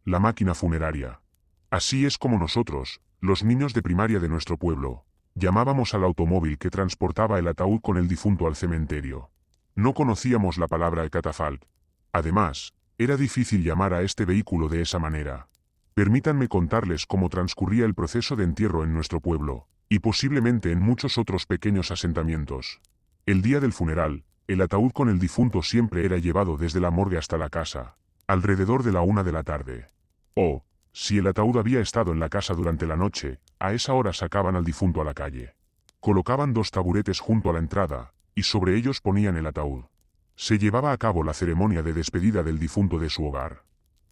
La máquina funeraria. Así es como nosotros, los niños de primaria de nuestro pueblo, llamábamos al automóvil que transportaba el ataúd con el difunto al cementerio. No conocíamos la palabra catafalque. Además, era difícil llamar a este vehículo de esa manera. Permítanme contarles cómo transcurría el proceso de entierro en nuestro pueblo, y posiblemente en muchos otros pequeños asentamientos. El día del funeral, el ataúd con el difunto siempre era llevado desde la morgue hasta la casa, alrededor de la 1 de la tarde. O, si el ataúd había estado en la casa durante la noche, a esa hora sacaban al difunto a la calle. Colocaban 2 taburetes junto a la entrada, y sobre ellos ponían el ataúd. Se llevaba a cabo la ceremonia de despedida del difunto de su hogar.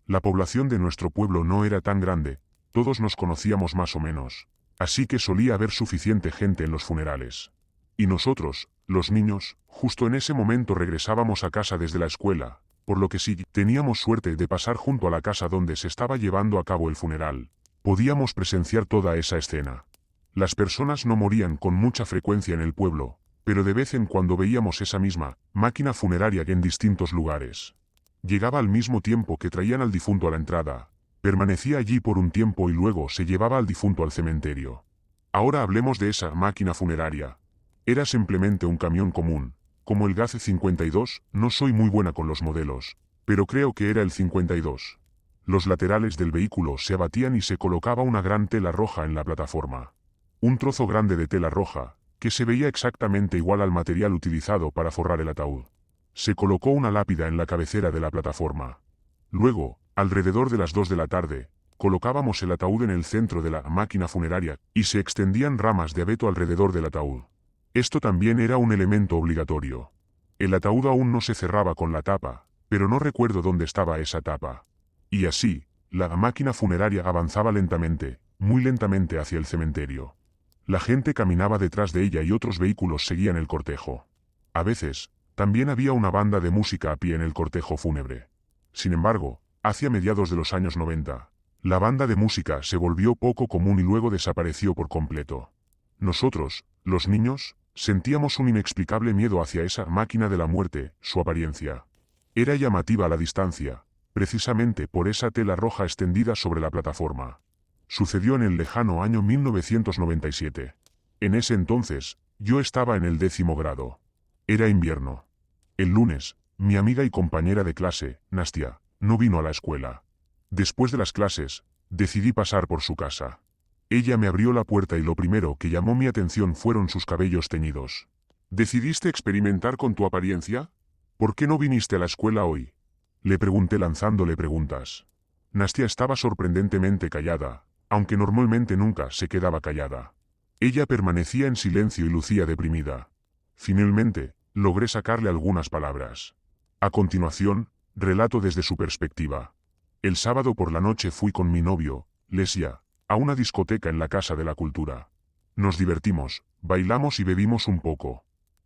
La población de nuestro pueblo no era tan grande, todos nos conocíamos más o menos, así que solía haber suficiente gente en los funerales. Y nosotros, los niños, justo en ese momento regresábamos a casa desde la escuela, por lo que si teníamos suerte de pasar junto a la casa donde se estaba llevando a cabo el funeral, podíamos presenciar toda esa escena. Las personas no morían con mucha frecuencia en el pueblo, pero de vez en cuando veíamos esa misma máquina funeraria en distintos lugares. Llegaba al mismo tiempo que traían al difunto a la entrada, permanecía allí por un tiempo y luego se llevaba al difunto al cementerio. Ahora hablemos de esa máquina funeraria. Era simplemente un camión común, como el GAC 52, no soy muy buena con los modelos, pero creo que era el 52. Los laterales del vehículo se abatían y se colocaba una gran tela roja en la plataforma. Un trozo grande de tela roja, que se veía exactamente igual al material utilizado para forrar el ataúd. Se colocó una lápida en la cabecera de la plataforma. Luego, alrededor de las 2 de la tarde, colocábamos el ataúd en el centro de la máquina funeraria, y se extendían ramas de abeto alrededor del ataúd. Esto también era un elemento obligatorio. El ataúd aún no se cerraba con la tapa, pero no recuerdo dónde estaba esa tapa. Y así, la máquina funeraria avanzaba lentamente, muy lentamente hacia el cementerio. La gente caminaba detrás de ella y otros vehículos seguían el cortejo. A veces, también había una banda de música a pie en el cortejo fúnebre. Sin embargo, hacia mediados de los años 90, la banda de música se volvió poco común y luego desapareció por completo. Nosotros, los niños, sentíamos un inexplicable miedo hacia esa máquina de la muerte, su apariencia. Era llamativa a la distancia, precisamente por esa tela roja extendida sobre la plataforma. Sucedió en el lejano año 1997. En ese entonces, yo estaba en el 10º grado. Era invierno. El lunes, mi amiga y compañera de clase, Nastia, no vino a la escuela. Después de las clases, decidí pasar por su casa. Ella me abrió la puerta y lo primero que llamó mi atención fueron sus cabellos teñidos. ¿Decidiste experimentar con tu apariencia? ¿Por qué no viniste a la escuela hoy? Le pregunté lanzándole preguntas. Nastia estaba sorprendentemente callada, aunque normalmente nunca se quedaba callada. Ella permanecía en silencio y lucía deprimida. Finalmente, logré sacarle algunas palabras. A continuación, relato desde su perspectiva. El sábado por la noche fui con mi novio, Lesia, a una discoteca en la Casa de la Cultura. Nos divertimos, bailamos y bebimos un poco.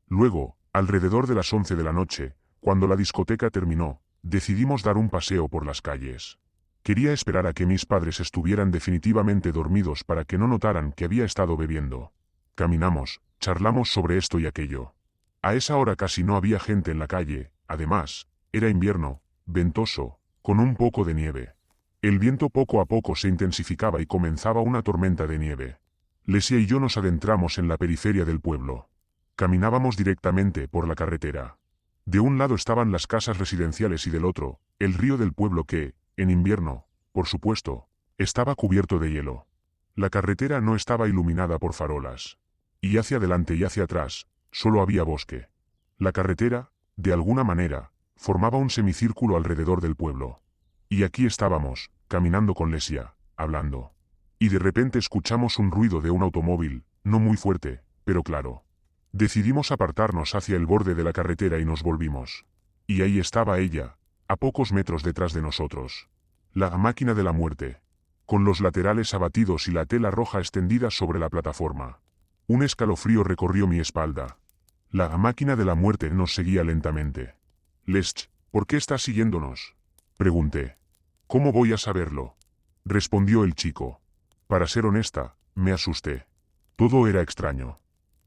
Luego, alrededor de las 11 de la noche, cuando la discoteca terminó, decidimos dar un paseo por las calles. Quería esperar a que mis padres estuvieran definitivamente dormidos para que no notaran que había estado bebiendo. Caminamos, charlamos sobre esto y aquello. A esa hora casi no había gente en la calle, además, era invierno, ventoso, con un poco de nieve. El viento poco a poco se intensificaba y comenzaba una tormenta de nieve. Lesia y yo nos adentramos en la periferia del pueblo. Caminábamos directamente por la carretera. De un lado estaban las casas residenciales y del otro, el río del pueblo que, en invierno, por supuesto, estaba cubierto de hielo. La carretera no estaba iluminada por farolas. Y hacia adelante y hacia atrás, solo había bosque. La carretera, de alguna manera, formaba un semicírculo alrededor del pueblo. Y aquí estábamos, caminando con Lesia, hablando. Y de repente escuchamos un ruido de un automóvil, no muy fuerte, pero claro. Decidimos apartarnos hacia el borde de la carretera y nos volvimos. Y ahí estaba ella, a pocos metros detrás de nosotros. La máquina de la muerte. Con los laterales abatidos y la tela roja extendida sobre la plataforma. Un escalofrío recorrió mi espalda. La máquina de la muerte nos seguía lentamente. Lech, ¿por qué estás siguiéndonos? Pregunté. ¿Cómo voy a saberlo? Respondió el chico. Para ser honesta, me asusté. Todo era extraño.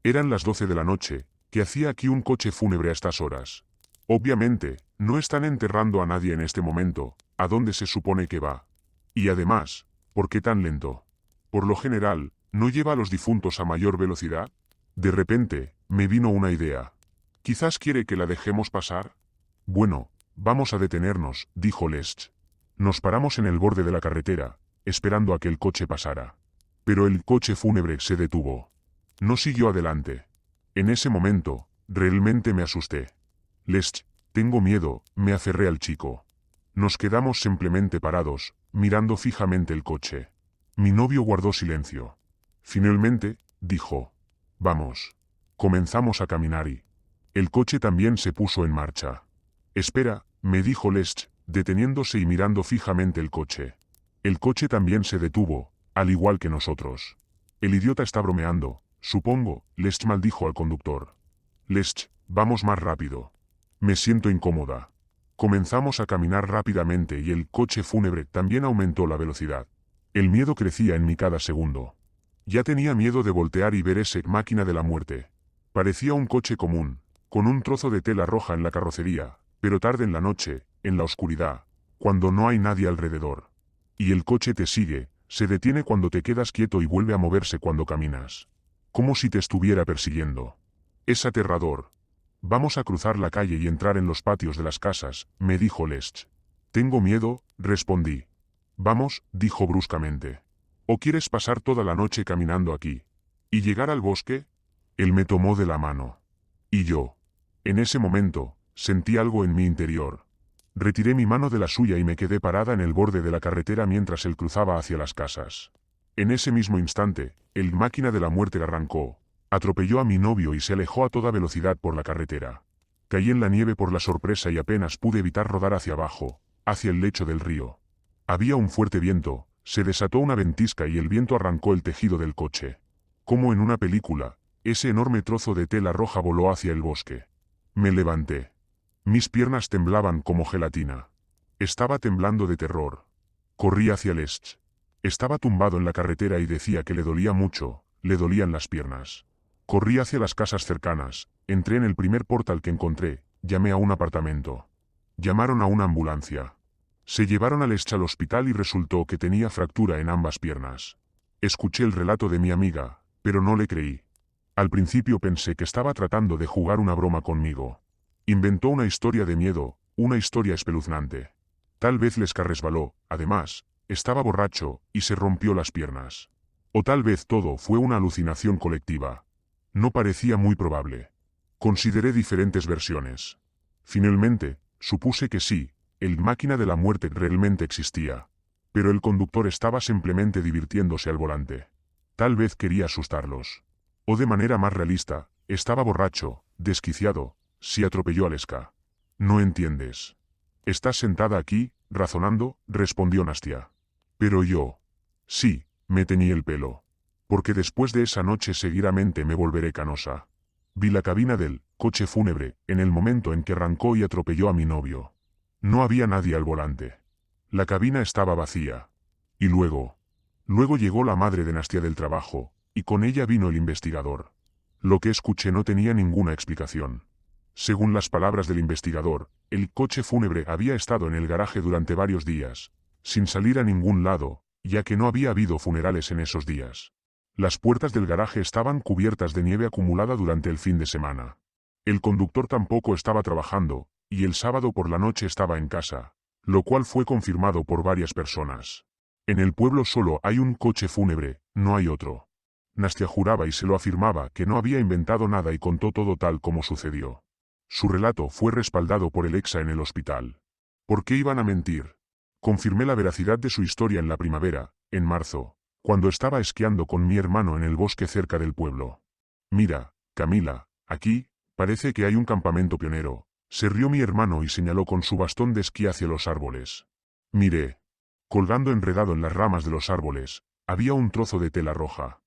Eran las 12 de la noche, ¿qué hacía aquí un coche fúnebre a estas horas? Obviamente, no están enterrando a nadie en este momento, ¿a dónde se supone que va? Y además, ¿por qué tan lento? Por lo general, ¿no lleva a los difuntos a mayor velocidad? De repente, me vino una idea. ¿Quizás quiere que la dejemos pasar? Bueno, vamos a detenernos, dijo Lesch. Nos paramos en el borde de la carretera, esperando a que el coche pasara. Pero el coche fúnebre se detuvo. No siguió adelante. En ese momento, realmente me asusté. Lesch, tengo miedo, me aferré al chico. Nos quedamos simplemente parados, mirando fijamente el coche. Mi novio guardó silencio. Finalmente, dijo: vamos. Comenzamos a caminar y el coche también se puso en marcha. Espera, me dijo Lesch, deteniéndose y mirando fijamente el coche. El coche también se detuvo, al igual que nosotros. El idiota está bromeando, supongo, Lesch maldijo al conductor. Lesch, vamos más rápido. Me siento incómoda. Comenzamos a caminar rápidamente y el coche fúnebre también aumentó la velocidad. El miedo crecía en mí cada segundo. Ya tenía miedo de voltear y ver esa máquina de la muerte. Parecía un coche común, con un trozo de tela roja en la carrocería, pero tarde en la noche, en la oscuridad, cuando no hay nadie alrededor. Y el coche te sigue, se detiene cuando te quedas quieto y vuelve a moverse cuando caminas. Como si te estuviera persiguiendo. Es aterrador. Vamos a cruzar la calle y entrar en los patios de las casas, me dijo Lesch. Tengo miedo, respondí. Vamos, dijo bruscamente. ¿O quieres pasar toda la noche caminando aquí? ¿Y llegar al bosque? Él me tomó de la mano. Y yo. En ese momento, sentí algo en mi interior. Retiré mi mano de la suya y me quedé parada en el borde de la carretera mientras él cruzaba hacia las casas. En ese mismo instante, el máquina de la muerte arrancó, atropelló a mi novio y se alejó a toda velocidad por la carretera. Caí en la nieve por la sorpresa y apenas pude evitar rodar hacia abajo, hacia el lecho del río. Había un fuerte viento, se desató una ventisca y el viento arrancó el tejido del coche. Como en una película, ese enorme trozo de tela roja voló hacia el bosque. Me levanté. Mis piernas temblaban como gelatina. Estaba temblando de terror. Corrí hacia Lesch. Estaba tumbado en la carretera y decía que le dolía mucho, le dolían las piernas. Corrí hacia las casas cercanas, entré en el primer portal que encontré, llamé a un apartamento. Llamaron a una ambulancia. Se llevaron a Lesch al hospital y resultó que tenía fractura en ambas piernas. Escuché el relato de mi amiga, pero no le creí. Al principio pensé que estaba tratando de jugar una broma conmigo. Inventó una historia de miedo, una historia espeluznante. Tal vez Lesch resbaló, además, estaba borracho, y se rompió las piernas. O tal vez todo fue una alucinación colectiva. No parecía muy probable. Consideré diferentes versiones. Finalmente, supuse que sí, el máquina de la muerte realmente existía. Pero el conductor estaba simplemente divirtiéndose al volante. Tal vez quería asustarlos. O de manera más realista, estaba borracho, desquiciado, si atropelló a Lesch. No entiendes. Estás sentada aquí, razonando, respondió Nastia. Pero yo. Sí, me teñí el pelo. Porque después de esa noche seguidamente me volveré canosa. Vi la cabina del coche fúnebre, en el momento en que arrancó y atropelló a mi novio. No había nadie al volante. La cabina estaba vacía. Y luego llegó la madre de Nastia del trabajo, y con ella vino el investigador. Lo que escuché no tenía ninguna explicación. Según las palabras del investigador, el coche fúnebre había estado en el garaje durante varios días, sin salir a ningún lado, ya que no había habido funerales en esos días. Las puertas del garaje estaban cubiertas de nieve acumulada durante el fin de semana. El conductor tampoco estaba trabajando, y el sábado por la noche estaba en casa, lo cual fue confirmado por varias personas. En el pueblo solo hay un coche fúnebre, no hay otro. Nastia juraba y se lo afirmaba que no había inventado nada y contó todo tal como sucedió. Su relato fue respaldado por el exa en el hospital. ¿Por qué iban a mentir? Confirmé la veracidad de su historia en la primavera, en marzo, cuando estaba esquiando con mi hermano en el bosque cerca del pueblo. Mira, Camila, aquí, parece que hay un campamento pionero. Se rió mi hermano y señaló con su bastón de esquí hacia los árboles. Miré. Colgando enredado en las ramas de los árboles, había un trozo de tela roja.